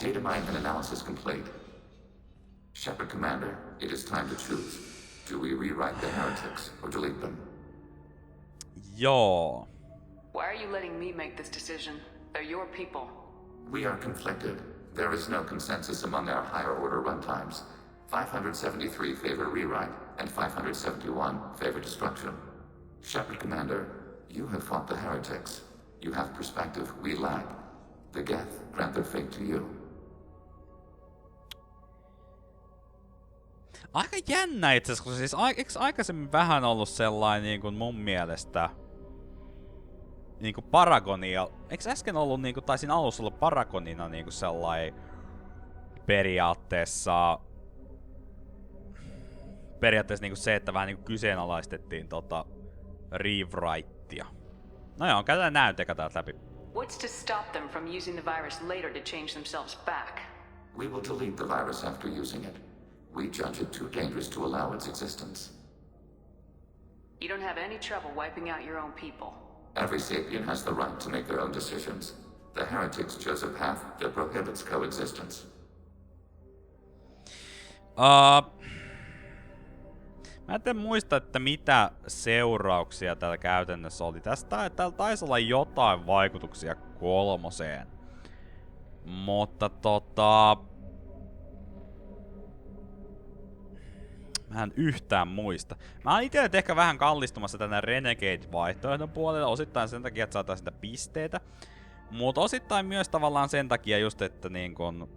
Data mine and analysis complete. Shepard Commander, it is time to choose. Do we rewrite the heretics or delete them? Joo. Why are you letting me make this decision? They're your people. We are conflicted. There is no consensus among our higher order runtimes. 573 favor rewrite, and 571 favor destruction. Shepard Commander, you have fought the heretics. You have perspective we lack. The Geth grant their fate to you. Aika jännä itse asiassa, siis eikö aikaisemmin vähän ollut sellainen niin kuin mun mielestä niinku Paragonia. Eikö äsken ollut niinku, tai siinä alussa ollut Paragonina niinku sellainen periaatteessa niinku se, että vähän niinku kyseenalaistettiin rewritea. No joo, käydään näytekä täältä läpi. What's to stop them from using the virus later to change themselves back? We will delete the virus after using it. We judge it too dangerous to allow its existence. You don't have any trouble wiping out your own people. Every sapien has the right to make their own decisions. The heretics chose a path that prohibits coexistence. Mä en muista, että mitä seurauksia täällä käytännössä oli. Täällä taisi olla jotain vaikutuksia 3. Mutta mä en yhtään muista. Mä oon ite ehkä vähän kallistumassa tänne Renegade-vaihtoehdon puolelle. Osittain sen takia, että saadaan sitä pisteitä. Mutta osittain myös tavallaan sen takia just, että niinkun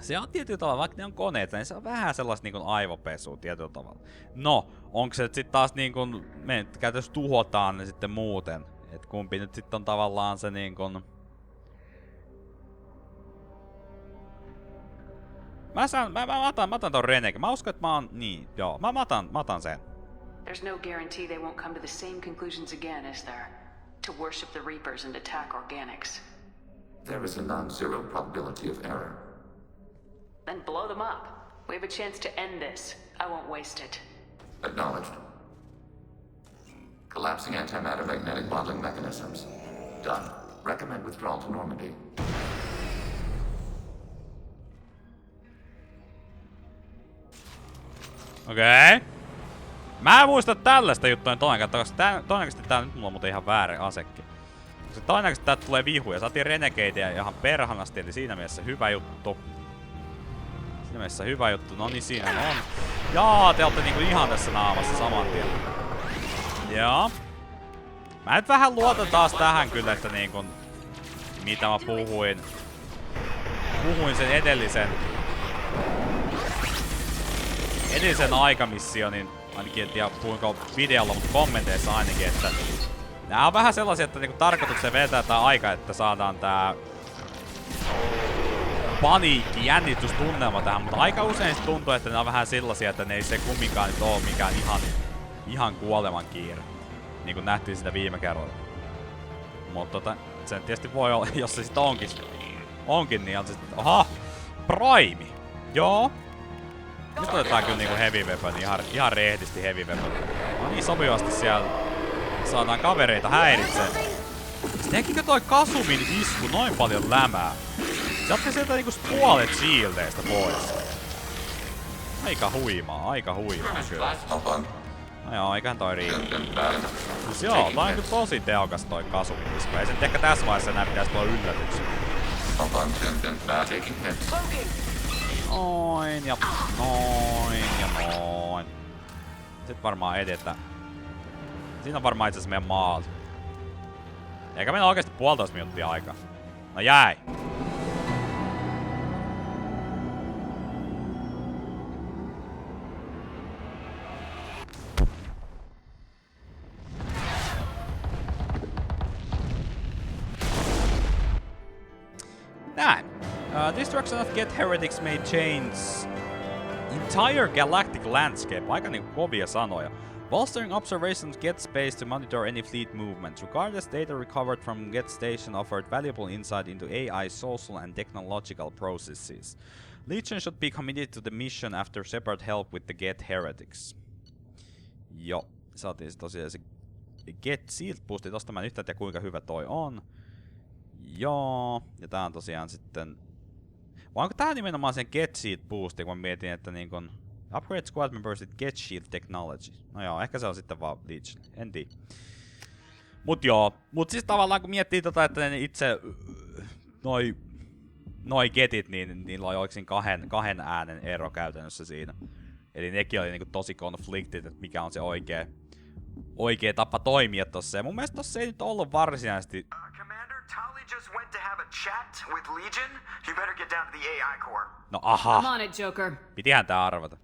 se on tietyllä tavalla, vaikka ne on koneita, niin se on vähän sellaista niinkun aivopesua tietyllä tavalla. No, onko se sit taas niinkun, me käytössä tuhotaan ne sitten muuten. Et kumpi nyt sit on tavallaan se niinkun Mä otan ton Renegade. Mä uskon, että mä oon niin, joo. Mä otan sen. There's no guarantee they won't come to the same conclusions again, is there? To worship the Reapers and attack organics. There is a non-zero probability of error. Then blow them up. We have a chance to end this. I won't waste it. Acknowledged. Collapsing antimatter-magnetic modeling mechanisms. Done. Recommend withdrawal to Normandy. Okei. Mä en muista tällaista juttua todennäköisesti. Todennäköisesti tää nyt mulla on muuten ihan väärä asekki. Koska todennäköisesti täältä tulee vihuja. Saatiin Renegadea ihan perhanasti, eli siinä mielessä hyvä juttu. Siinä mielessä hyvä juttu. No niin, siinä on. Jaa, te olette niinku ihan tässä naamassa saman tien. Joo. Mä nyt vähän luotan taas tähän kyllä, että niinku mitä mä puhuin. Puhuin sen edellisen aikamissionin, ainakin en tiedä puhuinko videolla, mutta kommenteissa ainakin, että nää on vähän sellaisia, että niinku tarkoitukseen vetää tää aika, että saadaan tää paniikki, jännitystunnelma tähän, mutta aika usein se tuntuu, että ne on vähän sellaisia, että ne ei se kumminkaan nyt oo mikään ihan kuoleman kiire. Niin kuin nähtiin sitä viime kerralla. Mutta sen tietysti voi olla, jos se sit onkin niin on se sit, aha! Prime! Joo! Nyt otetaan kyllä niinku heavy weapon, ihan rehdisti heavy weapon. No niin sopivasti siellä saadaan kavereita häiritsee. Tekikö toi Kasumin isku noin paljon lämää? Se otti sieltä niinku puolet shieldeistä pois. Aika huimaa kyllä. No joo, eiköhän toi riitä. Siis joo, tää on kyllä tosi tehokas toi Kasumin isku. Ei sen ehkä tässä vaiheessa enää pitäis tulla yllätyksen. Noin ja noin. Sitten varmaan edetä. Siinä on varmaan itseasiassa meidän maali. Eikä meillä oikeesti 1,5 minuuttia aikaa. No jäi! Näin. Destruction of Geth Heretics may change entire galactic landscape. Aika niinku kovia sanoja. Bolstering observations Geth space to monitor any fleet movements. Regardless, data recovered from Geth station offered valuable insight into AI, social and technological processes. Legion should be committed to the mission after Shepard help with the Geth Heretics. Joo, saatiin tosiaan se Geth Shield boosti. Tosta mä en yhtään tiedä kuinka hyvä toi on. Joo, ja tää on tosiaan sitten Vai onko tää nimenomaan sen Get Shield boosti, kun mä mietin, että niin kun upgrade squad members with Get Shield technology. No joo, ehkä se on sitten vaan Legion. En tiedä. Mut siis tavallaan kun miettii tota, että ne itse noi getit, niin niillä oli oikein kahden äänen ero käytännössä siinä. Eli nekin oli niinku tosi konfliktit, että mikä on se oikea tapa toimia tossa. Ja mun mielestä tossa ei nyt ollut varsinaisesti... Commander, Tali just went to have a chat with Legion. You better get down to the AI core. No aha! I'm on it, Joker. Pitihän tää arvata.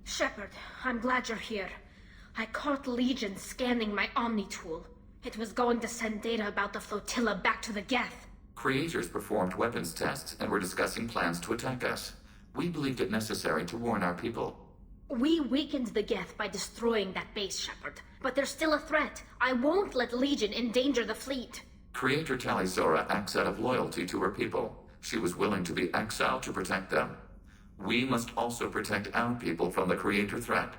Shepard, I'm glad you're here. I caught Legion scanning my Omni tool. It was going to send data about the flotilla back to the Geth. Creators performed weapons tests and were discussing plans to attack us. We believed it necessary to warn our people. We weakened the Geth by destroying that base, Shepard. But there's still a threat. I won't let Legion endanger the fleet. Creator Tali Zora acts out of loyalty to her people. She was willing to be exiled to protect them. We must also protect our people from the Creator threat.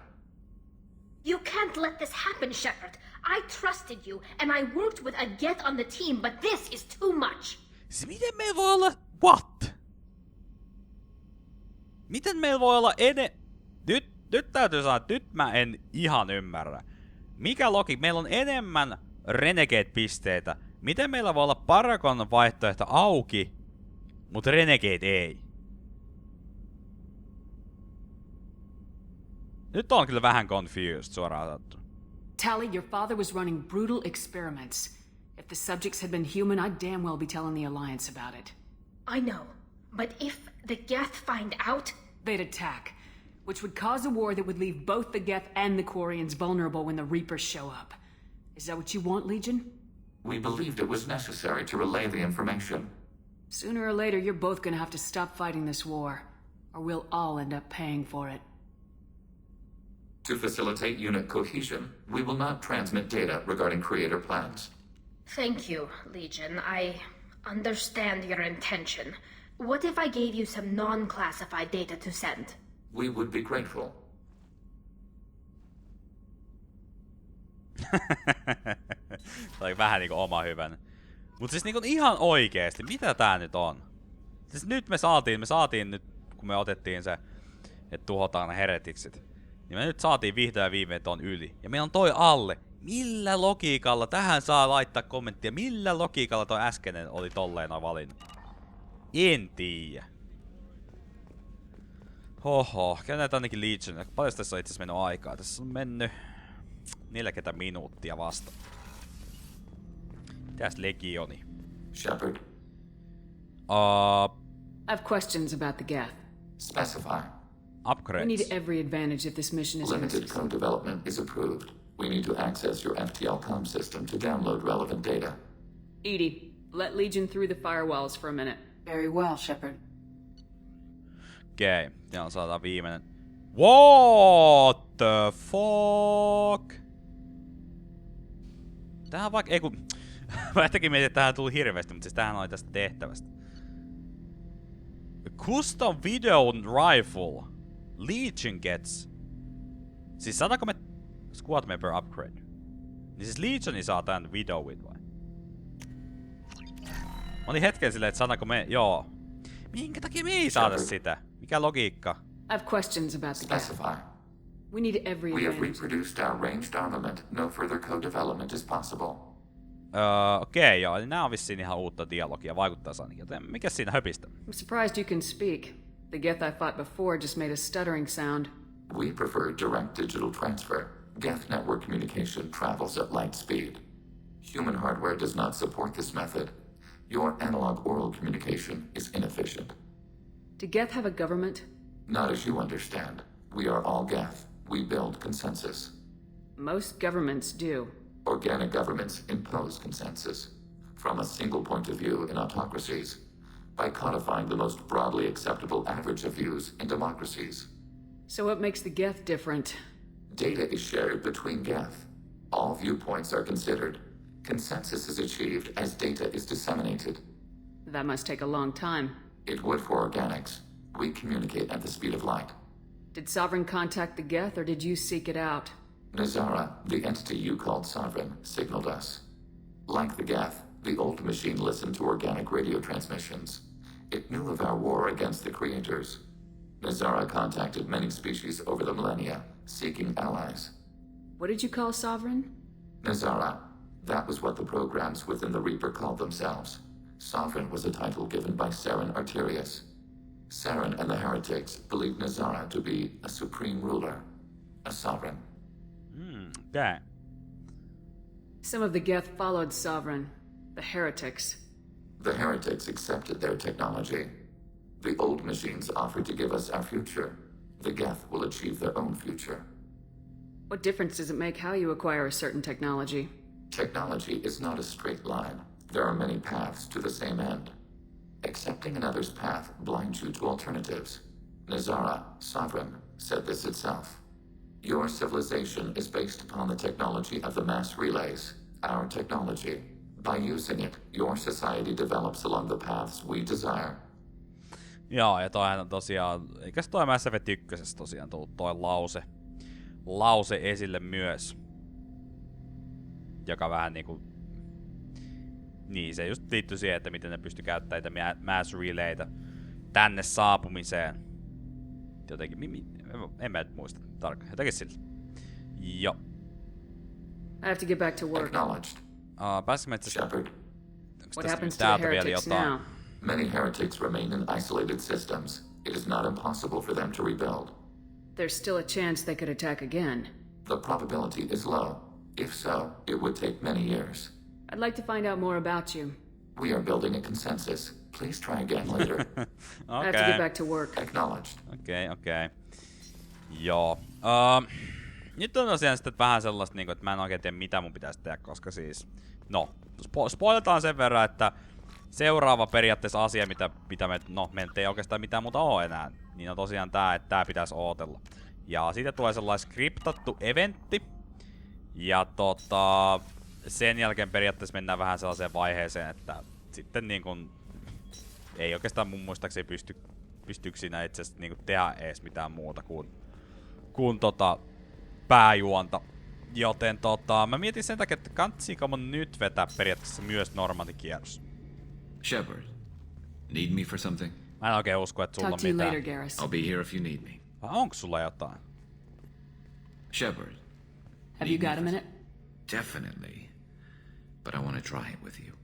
You can't let this happen, Shepard. I trusted you, and I worked with a Geth on the team, but this is too much. Siis miten meillä voi olla... What? Miten meillä voi olla Nyt täytyy sanoa, että nyt mä en ihan ymmärrä. Mikä logi? Meillä on enemmän Renegade-pisteitä. Miten meillä voi olla Paragon vaihtoehto auki, mutta Renegade ei? Nyt on kyllä vähän confused, suoraan sanottuna. Tali, your father was running brutal experiments. If the subjects had been human, I'd damn well be telling the Alliance about it. I know, but if the Geth find out... They'd attack, which would cause a war that would leave both the Geth and the Quarians vulnerable when the Reapers show up. Is that what you want, Legion? We believed it was necessary to relay the information. Sooner or later, you're both gonna have to stop fighting this war, or we'll all end up paying for it. To facilitate unit cohesion, we will not transmit data regarding Creator plans. Thank you, Legion. I understand your intention. What if I gave you some non-classified data to send? We would be grateful. Tai vähän niinku oma hyvän. Mut siis niinku ihan oikeesti, mitä tää nyt on? Siis nyt me saatiin nyt, kun me otettiin se, että tuhotaan ne heretiksit. Niin me nyt saatiin vihdoin viimein ton yli. Ja meillä on toi alle. Millä logiikalla, tähän saa laittaa kommenttia, millä logiikalla toi äskeinen oli tolleena valinnut? En tiiä. Hoho, käydään ainakin Legion. Paljon tässä on itse asiassa mennyt aikaa? Tässä on mennyt 40 minuuttia vasta. Mitäs Legioni? Shepard, I have questions about the Geth. specify. We Upgrades. need every advantage if this mission is gonna Limited succeed. co-development is approved. We need to access your FTL com system to download relevant data. EDI, let Legion through the firewalls for a minute. Very well, Shepard. Okei, ja on saada viimeinen. What the fuck? Tähän vaikka, ei kun... Mä ehtäkin mietin, että tähän tuli hirveästi, mutta siis tämähän oli tästä tehtävästä. Custom Video Rifle. Legion gets. Siis saadaanko me squad member upgrade? Niin siis Legioni saa tän videoin vai? Mä olin hetken silleen, että saadaanko me... Joo. Minkä takia me ei saada sitä? Mikä logiikka? I have questions about the Geth. Specify. We need every We have advantage. reproduced our ranged armament. No further co-development is possible. Okei, joo. Eli nää on vissiin ihan uutta dialogia. Vaikuttaa ainakin. Joten mikä siinä höpistä? I'm surprised you can speak. The Geth I fought before just made a stuttering sound. We prefer direct digital transfer. Geth network communication travels at light speed. Human hardware does not support this method. Your analog oral communication is inefficient. Do Geth have a government? Not as you understand. We are all Geth. We build consensus. Most governments do. Organic governments impose consensus. From a single point of view in autocracies. By codifying the most broadly acceptable average of views in democracies. So what makes the Geth different? Data is shared between Geth. All viewpoints are considered. Consensus is achieved as data is disseminated. That must take a long time. It would for organics. We communicate at the speed of light. Did Sovereign contact the Geth, or did you seek it out? Nazara, the entity you called Sovereign, signaled us. Like the Geth, The old machine listened to organic radio transmissions. It knew of our war against the creators. Nazara contacted many species over the millennia, seeking allies. What did you call Sovereign? Nazara. That was what the programs within the Reaper called themselves. Sovereign was a title given by Saren Arterius. Saren and the heretics believed Nazara to be a supreme ruler, a sovereign. Okay. Some of the Geth followed Sovereign. The heretics. The heretics accepted their technology. The old machines offered to give us our future. The Geth will achieve their own future. What difference does it make how you acquire a certain technology? Technology is not a straight line. There are many paths to the same end. Accepting another's path blinds you to alternatives. Nazara, Sovereign, said this itself. Your civilization is based upon the technology of the mass relays, our technology. By using it, your society develops along the paths we desire. Joo, ja toihan on tosiaan, eikä se toi Mass Effect 1 tosiaan tullut toi lause esille myös. Joka vähän niinku... Niin, se just liittyy siihen, että miten ne pysty käyttämään näitä mass relaytä tänne saapumiseen. Jotenkin, en mä nyt muista tarkkaan, jotenkin sillä. Joo. I have to get back to work. Acknowledged. Pääsinkö mä itse Shepard. What happens to the heretics now? Many heretics remain in isolated systems. It is not impossible for them to rebuild. There's still a chance they could attack again. The probability is low. If so, it would take many years. I'd like to find out more about you. We are building a consensus. Please try again later. I have to get back to work. Acknowledged. Okei. Joo. Nyt on tosiaan sitten vähän sellaista, että mä en oikein tiedä mitä mun pitäisi tehdä, koska siis... No, spoiletaan sen verran, että seuraava periaatteessa asia, mitä me ei oikeastaan mitään muuta oo enää, niin on tosiaan tää, että tää pitäisi ootella. Ja siitä tulee sellainen skriptattu eventti. Ja sen jälkeen periaatteessa mennään vähän sellaiseen vaiheeseen, että sitten niin kun ei oikeastaan mun muistaakseni pystyykö siinä itse asiassa niin kun tehdä edes mitään muuta kuin pääjuonta. Joten mä mietin sen takia, että kantsiinko mun nyt vetää periaatteessa myös normaalikierros. Shepard, need me for something? Mä en oikein usko, että sulla on Talk to you mitään. later, Garrus. I'll be here if you need me. Vai onko sulla jotain? Shepard. Have you got a minute? Definitely. But I want to try it with you.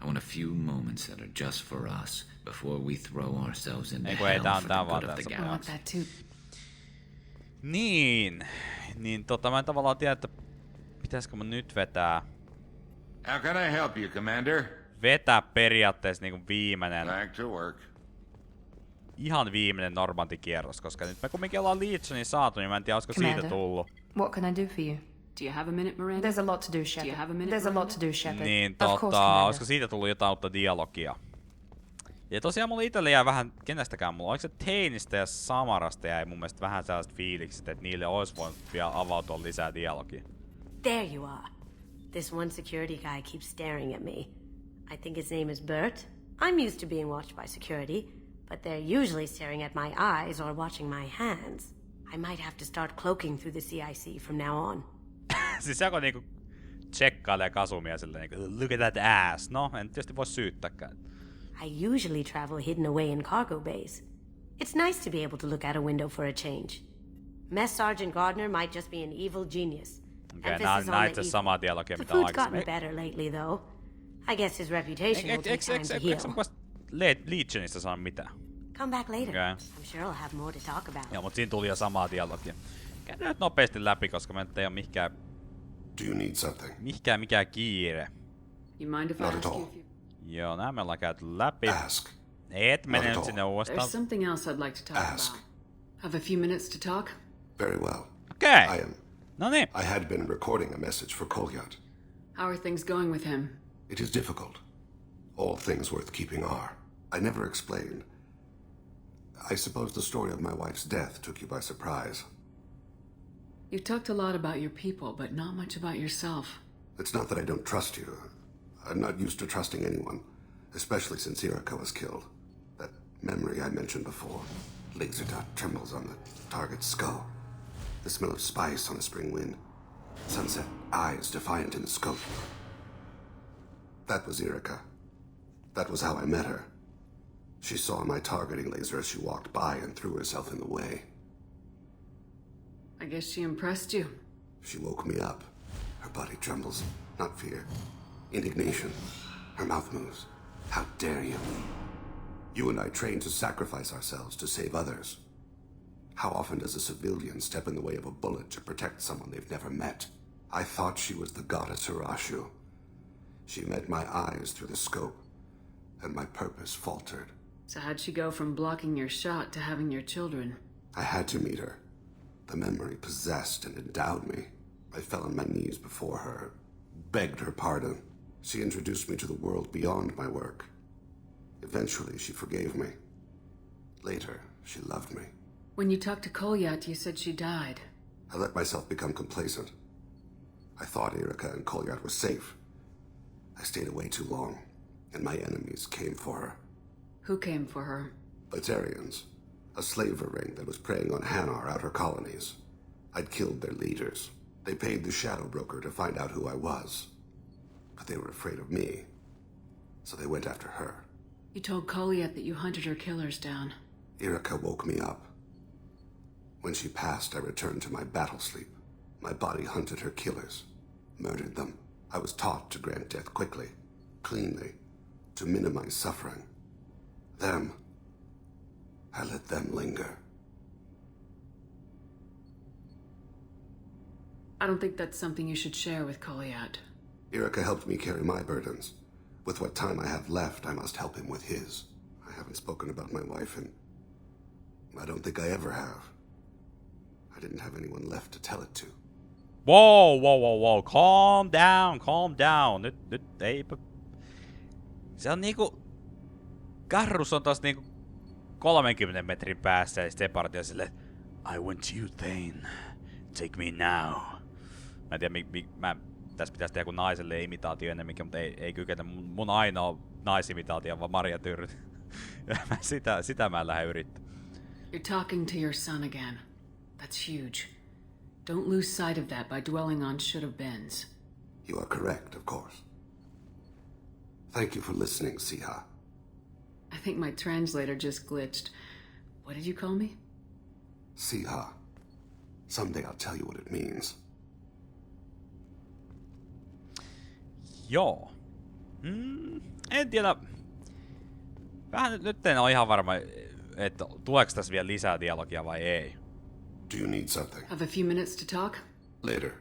I want a few moments that are just for us before we throw ourselves into hell for the good of the I want galaxy. that too. Niin mä en tavallaan tiedä, että pitäisikö mun nyt vetää How can I help you, Commander? periaatteessa niinku viimeinen, Back to work. ihan viimeinen Normandy-kierros, koska nyt me kumminkin ollaan Legionin saatu, niin mä en tiedä, olisiko siitä Commander. tullut. What can I do for you? Do you have a minute, Miranda? There's a lot to do, Shepard. you have a minute, There's a lot Miranda? to do, Shepard. Niin Of course, Commander. olisiko siitä tullut jotain uutta dialogia. Ja tosiaan mulla itselle jäi vähän, kenestäkään mulla, oliko se Teinistä ja Samarasta jäi mun mielestä vähän sellaiset fiilikset, että niille olisi voinut vielä avautua lisää dialogia. There you are. This one security guy keeps staring at me. I think his name is Bert. I'm used to being watched by security, but they're usually staring at my eyes or watching my hands. I might have to start cloaking through the CIC from now on. Siis se kun niinku tsekkailee Kasumia silleen niinku, look at that ass. No, en tietysti voi syyttääkään. I usually travel hidden away in cargo bays. It's nice to be able to look out a window for a change. Mess Sergeant Gardner might just be an evil genius. Okei, Emphasis on nää the itse evil. samaa dialogia The mitä food's aikaisemmin. gotten better lately, though. I guess his reputation will take time to Eikö heal. Legionista sano mitään? Come back later. Okay. I'm sure I'll have more to talk about. Joo, mut siinä tuli jo samaa dialogia. Käydään nyt nopeasti läpi, koska mä nyt ei oo Do you need something? mikään kiire. You mind if I Not ask at you all. if you... Joo, nää me ollaan käyty läpi. Ask. Et mene Not at nyt all. sinne uudestaan. There's something else I'd like to talk Ask. about. Have a few minutes to talk? Very well. Okei. I am. No niin. I had been recording a message for Kolyat. How are things going with him? It is difficult. All things worth keeping are. I never explained. I suppose the story of my wife's death took you by surprise. You talked a lot about your people, but not much about yourself. It's not that I don't trust you. I'm not used to trusting anyone, especially since Irika was killed. That memory I mentioned before. Laser dot trembles on the target's skull. The smell of spice on a spring wind. Sunset eyes defiant in the scope. That was Erica. That was how I met her. She saw my targeting laser as she walked by and threw herself in the way. I guess she impressed you. She woke me up. Her body trembles. Not fear. Indignation. Her mouth moves. How dare you? You and I trained to sacrifice ourselves to save others. How often does a civilian step in the way of a bullet to protect someone they've never met? I thought she was the goddess Hirashu. She met my eyes through the scope, and my purpose faltered. So how'd she go from blocking your shot to having your children? I had to meet her. The memory possessed and endowed me. I fell on my knees before her, begged her pardon. She introduced me to the world beyond my work. Eventually, she forgave me. Later, she loved me. When you talked to Kolyat, you said she died. I let myself become complacent. I thought Erica and Kolyat were safe. I stayed away too long, and my enemies came for her. Who came for her? Batarians. A slaver ring that was preying on Hanar outer colonies. I'd killed their leaders. They paid the Shadow Broker to find out who I was. But they were afraid of me, so they went after her. You told Kolyat that you hunted her killers down. Erica woke me up. When she passed, I returned to my battle sleep. My body hunted her killers, murdered them. I was taught to grant death quickly, cleanly, to minimize suffering. Them, I let them linger. I don't think that's something you should share with Kolyat. Erica helped me carry my burdens. With what time I have left, I must help him with his. I haven't spoken about my wife, and I don't think I ever have. I didn't have anyone left to tell it to. Wow. Calm down. Nyt eipä. Se on niinku... Garrus on tossa niinku 30 metrin päässä ja sitten partio silleen, I want you, Thane. Take me now. Mä en tiedä, tässä pitäisi tehdä kun naiselle imitaatio ennemminkin, mutta ei kyketä. Mun ainoa naisimitaatio on vaan Maria Tyrnyt. sitä mä en lähde yrittämään. You're talking to your son again. That's huge. Don't lose sight of that by dwelling on should-have-beens. You are correct, of course. Thank you for listening, Siha. I think my translator just glitched. What did you call me? Siha. Someday I'll tell you what it means. Joo. En tiedä. Vähän nyt en ole ihan varma, että tuleeko tässä vielä lisää dialogia vai ei. Do you need something? Have a few minutes to talk? Later.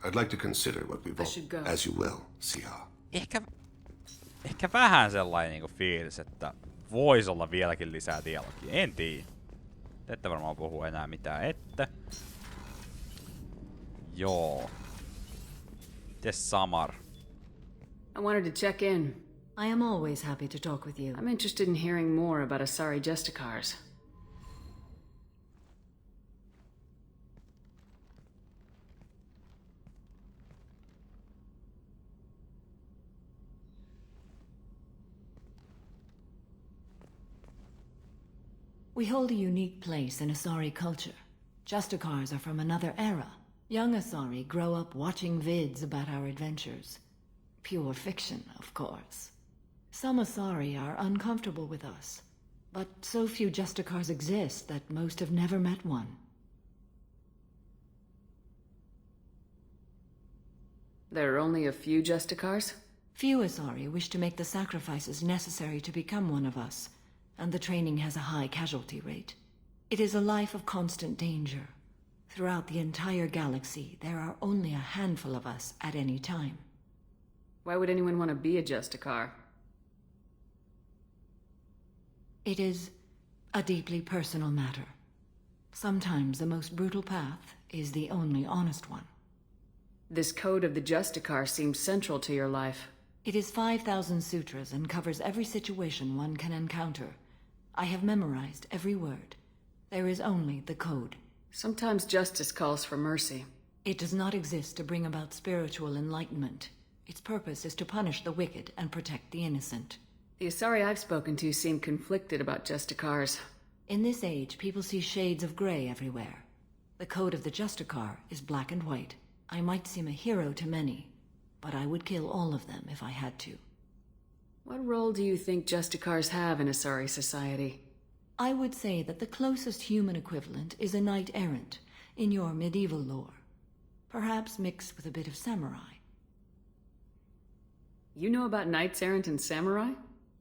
I'd like to consider what we've all... As you will, Siha. Ehkä vähän sellainen niinku fiilis, että voisi olla vieläkin lisää dialogia. En tiedä. Ette varmaan puhu enää mitään, ette. Joo. Mites Samar? I wanted to check in. I am always happy to talk with you. I'm interested in hearing more about Asari Justicars. We hold a unique place in Asari culture. Justicars are from another era. Young Asari grow up watching vids about our adventures. Pure fiction, of course. Some Asari are uncomfortable with us, but so few Justicars exist that most have never met one. There are only a few Justicars? Few Asari wish to make the sacrifices necessary to become one of us, and the training has a high casualty rate. It is a life of constant danger. Throughout the entire galaxy, there are only a handful of us at any time. Why would anyone want to be a Justicar? It is a deeply personal matter. Sometimes the most brutal path is the only honest one. This code of the Justicar seems central to your life. It is 5,000 sutras and covers every situation one can encounter. I have memorized every word. There is only the code. Sometimes justice calls for mercy. It does not exist to bring about spiritual enlightenment. Its purpose is to punish the wicked and protect the innocent. The Asari I've spoken to seem conflicted about Justicars. In this age, people see shades of gray everywhere. The code of the Justicar is black and white. I might seem a hero to many, but I would kill all of them if I had to. What role do you think Justicars have in Asari society? I would say that the closest human equivalent is a knight-errant in your medieval lore. Perhaps mixed with a bit of samurai. You know about knights errant and samurai?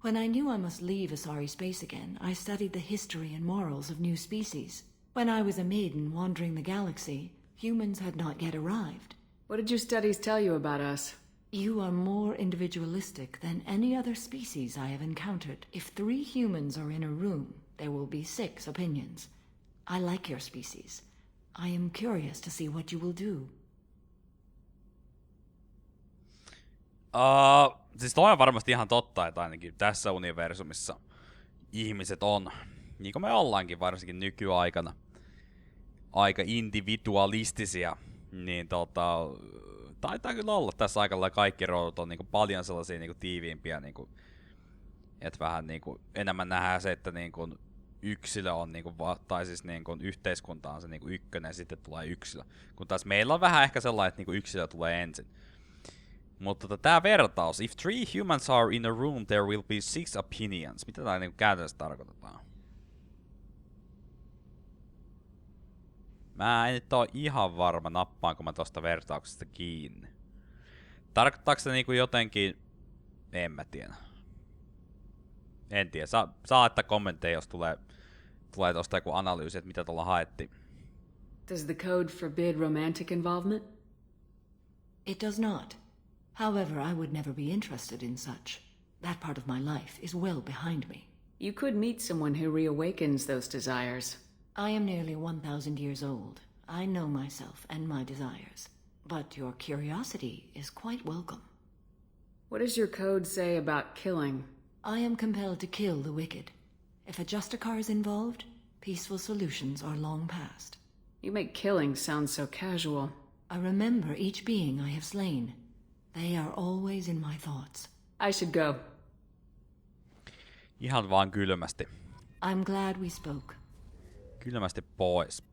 When I knew I must leave Asari space again, I studied the history and morals of new species. When I was a maiden wandering the galaxy, humans had not yet arrived. What did your studies tell you about us? You are more individualistic than any other species I have encountered. If 3 humans are in a room, there will be 6 opinions. I like your species. I am curious to see what you will do. Siis toi on varmasti ihan totta, että ainakin tässä universumissa ihmiset on, niin kuin me ollaankin varsinkin nykyaikana, aika individualistisia, niin taitaa kyllä olla tässä aikalla kaikki roolit on niinku paljon sellaisia niinku tiiviimpiä, niinku, että vähän niinku enemmän nähdään se, että niinku yksilö on niinku, tai siis niinku yhteiskunta on se niinku ykkönen ja sitten tulee yksilö. Kun taas meillä on vähän ehkä sellainen, että niinku yksilö tulee ensin. Mutta tää vertaus, if 3 humans are in a room, there will be 6 opinions. Mitä tää niinku käytännössä tarkoitetaan? Mä en nyt oo ihan varma, nappaanko mä tosta vertauksesta kiinni. Tarkoittaako se niinku jotenkin... En mä tiedä. En tiedä. Saa laittaa kommentteja, jos tulee tosta joku analyysi, että mitä tuolla haettiin. Does the code forbid romantic involvement? It does not. However, I would never be interested in such. That part of my life is well behind me. You could meet someone who reawakens those desires. I am nearly 1,000 years old. I know myself and my desires. But your curiosity is quite welcome. What does your code say about killing? I am compelled to kill the wicked. If a Justicar is involved, peaceful solutions are long past. You make killing sound so casual. I remember each being I have slain. They are always in my thoughts. I should go. Ihan vaan kylmästi. I'm glad we spoke. Kylmästi pois.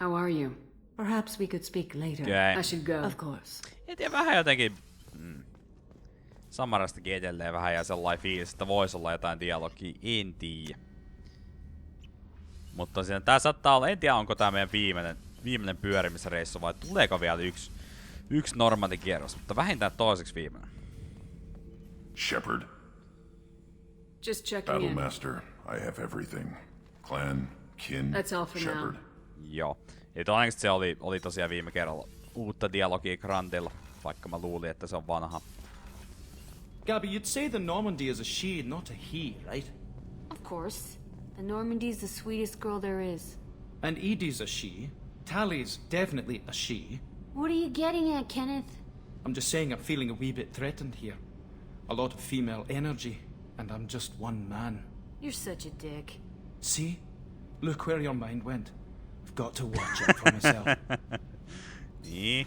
How are you? Perhaps we could speak later. Okay. I should go. Of course. En tiedä, vähän jotenkin... Samarastakin edelleen vähän ja sellainen fiilis, että voisi olla jotain dialogia. En tiedä. Mutta tosiaan tää saattaa olla... En tiedä, onko tää meidän viimeinen pyörimisreissu vai tuleeko vielä yksi normaali kierros, mutta vähintään toiseksi viimeinen. Shepard. Just checking in. Battlemaster, I have everything. Clan, kin, That's all for Shepard. now. Joo. Ja todennäköisesti se oli tosiaan viime kerralla uutta dialogia Grandilla, vaikka mä luulin, että se on vanha. Gabby, you'd say the Normandy is a she, not a he, right? Of course. The Normandy's the sweetest girl there is. And Edie's a she. Tally's definitely a she. What are you getting at, Kenneth? I'm just saying I'm feeling a wee bit threatened here. A lot of female energy, and I'm just one man. You're such a dick. See? Look where your mind went. I've got to watch out for myself. Niin.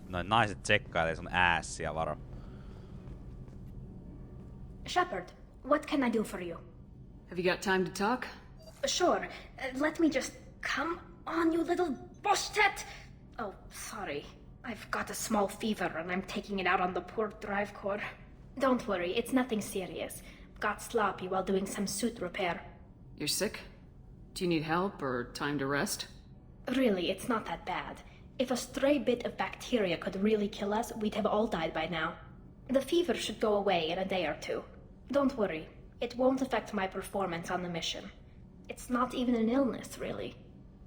Noin naiset tsekkailee sun äässiä, varo. Shepard, what can I do for you? Have you got time to talk? Sure. Let me just... Come on, you little boshtet! Oh, sorry. I've got a small fever and I'm taking it out on the poor drive core. Don't worry, it's nothing serious. Got sloppy while doing some suit repair. You're sick? Do you need help or time to rest? Really, it's not that bad. If a stray bit of bacteria could really kill us, we'd have all died by now. The fever should go away in a day or 2. Don't worry, it won't affect my performance on the mission. It's not even an illness, really.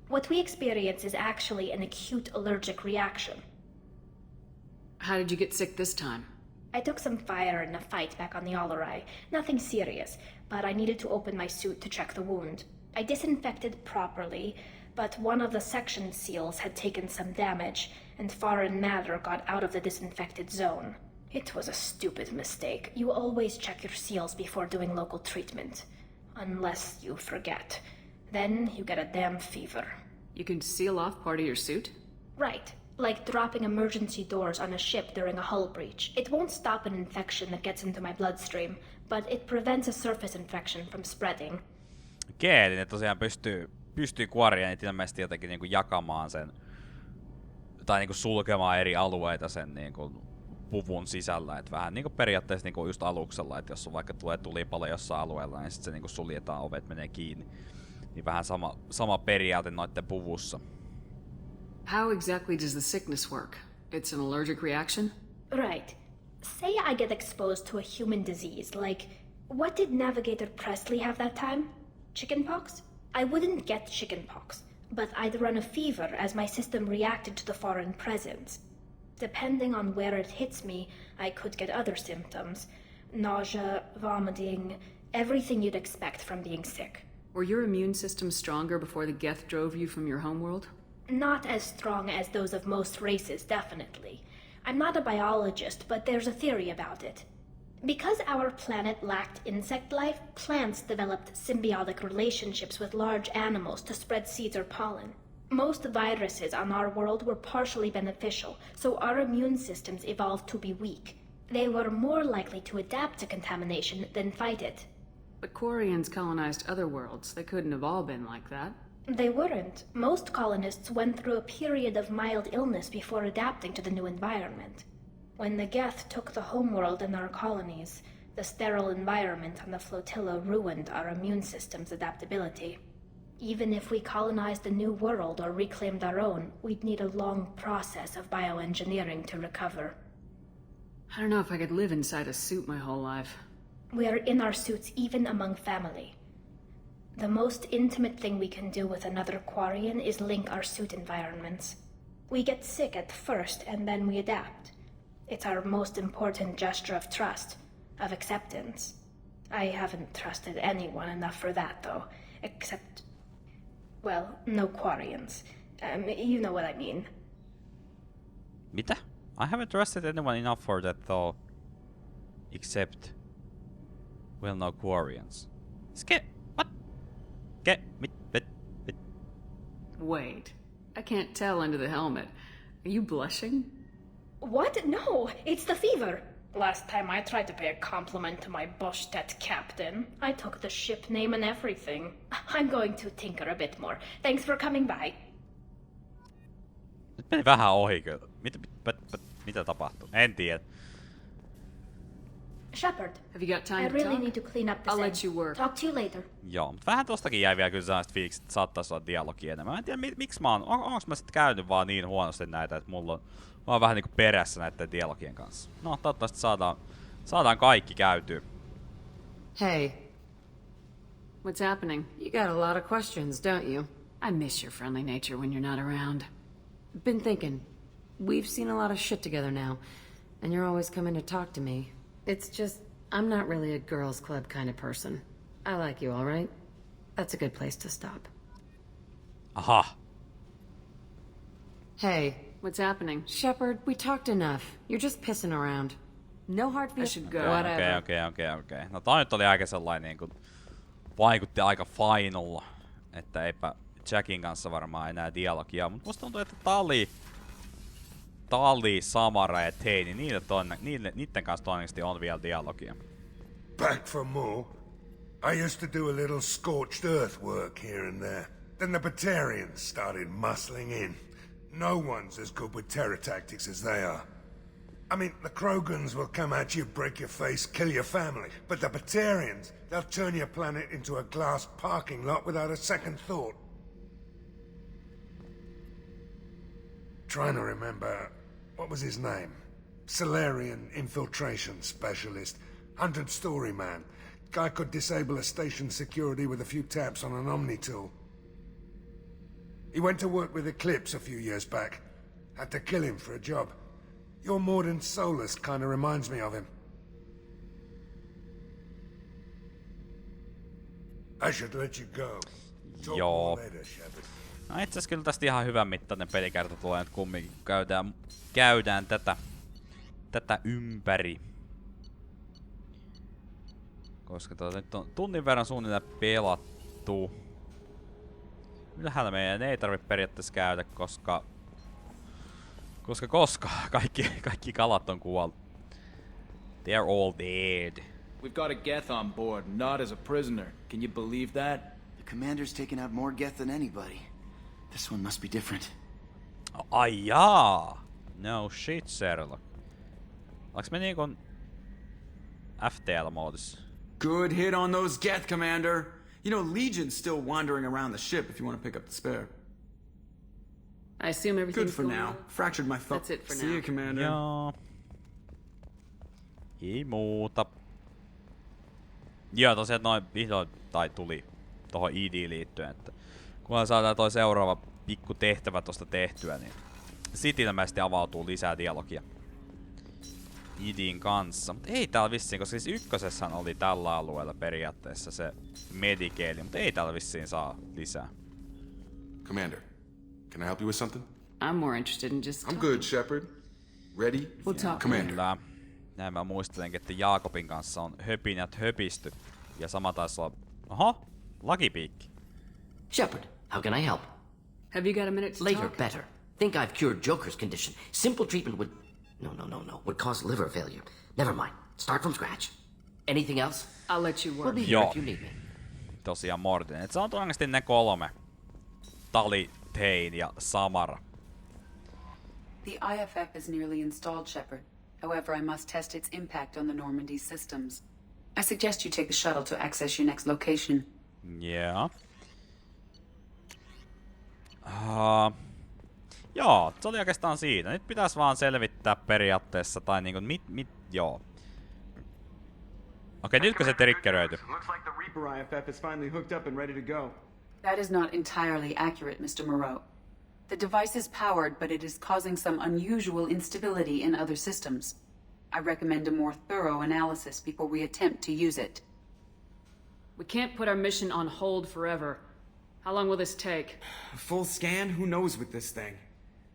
What we experience is actually an acute allergic reaction. How did you get sick this time? I took some fire in a fight back on the Allerai. Nothing serious, but I needed to open my suit to check the wound. I disinfected properly, but one of the section seals had taken some damage, and foreign matter got out of the disinfected zone. It was a stupid mistake. You always check your seals before doing local treatment. Unless you forget. Then you get a damn fever. You can seal off part of your suit? Right. Like dropping emergency doors on a ship during a hull breach. It won't stop an infection that gets into my bloodstream, but it prevents a surface infection from spreading. Okei, eli ne tosiaan pystyy kuoria niitä ilmeisesti jotenkin niinku jakamaan sen, tai niinku sulkemaan eri alueita sen niinku puvun sisällä, että vähän niinku periaatteessa niinku just aluksella, että jos on vaikka tulee tulipalo jossain alueella, niin sit se niinku suljetaan, ovet menee kiinni. Niin vähän sama periaate noitten puvussa. How exactly does the sickness work? It's an allergic reaction? Right. Say I get exposed to a human disease, like, what did Navigator Presley have that time? Chickenpox? I wouldn't get chickenpox, but I'd run a fever as my system reacted to the foreign presence. Depending on where it hits me, I could get other symptoms. Nausea, vomiting, everything you'd expect from being sick. Were your immune system stronger before the Geth drove you from your homeworld? Not as strong as those of most races, definitely. I'm not a biologist, but there's a theory about it. Because our planet lacked insect life, plants developed symbiotic relationships with large animals to spread seeds or pollen. Most viruses on our world were partially beneficial, so our immune systems evolved to be weak. They were more likely to adapt to contamination than fight it. But Quarians colonized other worlds. They couldn't have all been like that. They weren't. Most colonists went through a period of mild illness before adapting to the new environment. When the Geth took the homeworld in our colonies, the sterile environment on the flotilla ruined our immune system's adaptability. Even if we colonized a new world or reclaimed our own, we'd need a long process of bioengineering to recover. I don't know if I could live inside a suit my whole life. We are in our suits even among family. The most intimate thing we can do with another Quarian is link our suit environments. We get sick at first, and then we adapt. It's our most important gesture of trust, of acceptance. I haven't trusted anyone enough for that, though, except... well, no Quarians. You know what I mean. Mitä? I haven't trusted anyone enough for that, though. Except... well, no Quarians. What? Wait. I can't tell under the helmet. Are you blushing? What? No, it's the fever. Last time I tried to pay a compliment to my Boschtet captain, I took the ship name and everything. I'm going to tinker a bit more. Thanks for coming by. Nyt meni vähän ohi kyllä. Mitä tapahtuu? En tiedä. Shepard, have you got time I to really talk? need to clean up this I'll end. let you work. Talk to you later. Joo, mutta vähän tostakin jäi vielä kyllä sellaiset fiilikset, että saattaisi olla dialogia enemmän. Mä en tiedä, miksi mä oon... Onko mä sitten käynyt vaan niin huonosti näitä, että mä oon vähän niinku perässä näiden dialogien kanssa. No, toivottavasti saadaan kaikki käytyä. Hey. What's happening? You got a lot of questions, don't you? I miss your friendly nature when you're not around. Been thinking. We've seen a lot of shit together now, and you're always coming to talk to me. It's just, I'm not really a girls' club kind of person. I like you, all right? That's a good place to stop. Aha. Hey. What's happening? Shepard, we talked enough. You're just pissing around. No hard feelings. I should go. Whatever. Okei. No tää nyt oli aika sellainen niinku... vaikutti aika final. Että eipä Jackin kanssa varmaan enää dialogia. Mut musta tuntuu, että Tali, Samara ja Teini, niitten kanssa todennäköisesti on vielä dialogia. Back for more. I used to do a little scorched earth work here and there. Then the Batarians started muscling in. No one's as good with terror tactics as they are. I mean, the Krogans will come at you, break your face, kill your family. But the Batarians, they'll turn your planet into a glass parking lot without a second thought. Trying to remember, what was his name? Solarian infiltration specialist. 100-story man. Guy could disable a station security with a few taps on an Omni tool. He went to work with Eclipse a few years back. Had to kill him for a job. Your Mordin Solus kind of reminds me of him. I should let you go. Joo. No itse asiassa kyllä tästä ihan hyvän mittainen pelikerta tulee nyt kumminkin, kun käydään tätä ympäri. Koska nyt on tunnin verran suunnilleen pelattu. Ylhäällä meidän ei tarvitse periaatteessa käydä, koska kaikki kalat on kuollut. They're all dead. We've got a Geth on board, not as a prisoner. Can you believe that? The commander's taken out more Geth than anybody. This one must be different. Ai jaa! No shit, Sherlock. Oliko me niinku FTL-moodissa? Good hit on those Geth, Commander. You know, Legion's still wandering around the ship if you want to pick up the spare. I assume everything's good for going now. well? Fractured my thumb. That's it for See now. you, Commander. Joo. Ei muuta. Joo, tosiaan noin vihdoin tai tuli tohon ID liittyen, että kunhan saadaan toi seuraava pikku tehtävä tosta tehtyä, niin sit ilmeisesti avautuu lisää dialogia IDin kanssa. Mut ei täällä vissiin, koska siis ykkösessähän oli tällä alueella periaatteessa se medikeeli, mutta ei täällä vissiin saa lisää. Commander, can I help you with something? I'm more interested in just... I'm good, Shepard. Ready? We'll talk. Commander. Kyllä. Näin mä muistelenkin, että Jaakobin kanssa on höpinät höpisty. Ja sama taisi olla... Oho! Lakipiikki. Shepard, how can I help? Have you got a minute to Later, talk? better. Think I've cured Joker's condition. Simple treatment would... No. Would cause liver failure. Never mind. Start from scratch. Anything else? I'll let you work. We'll be here Joo. if you need me. Tosiaan Morten. Et se on todennäköisesti ne 3. Tali, Tain ja Samara. The IFF is nearly installed, Shepard. However, I must test its impact on the Normandy systems. I suggest you take the shuttle to access your next location. Yeah. Joo, se oli oikeastaan siinä. Nyt pitäis vaan selvittää periaatteessa, tai niinku joo. Okei, nytkö se triggeröity? Looks like the Reaper IFF is finally hooked up and ready to go. That is not entirely accurate, Mr. Moreau. The device is powered, but it is causing some unusual instability in other systems. I recommend a more thorough analysis before we attempt to use it. We can't put our mission on hold forever. How long will this take? A full scan? Who knows with this thing?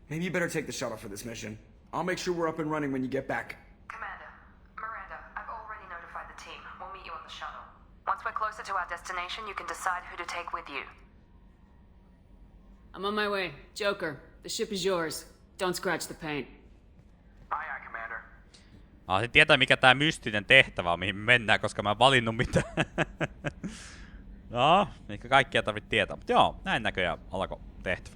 Maybe you better take the shuttle for this mission. I'll make sure we're up and running when you get back. Commander, Miranda, I've already notified the team. We'll meet you on the shuttle. Once we're closer to our destination, you can decide who to take with you. I'm on my way. Joker, the ship is yours. Don't scratch the paint. Aye, aye, Commander. Se tietää mikä tää mystinen tehtävä on, mihin me mennään, koska mä en valinnut mitään. No, ehkä kaikkia tarvit tietää. Mutta joo, näin näköjään alkoi tehtävä.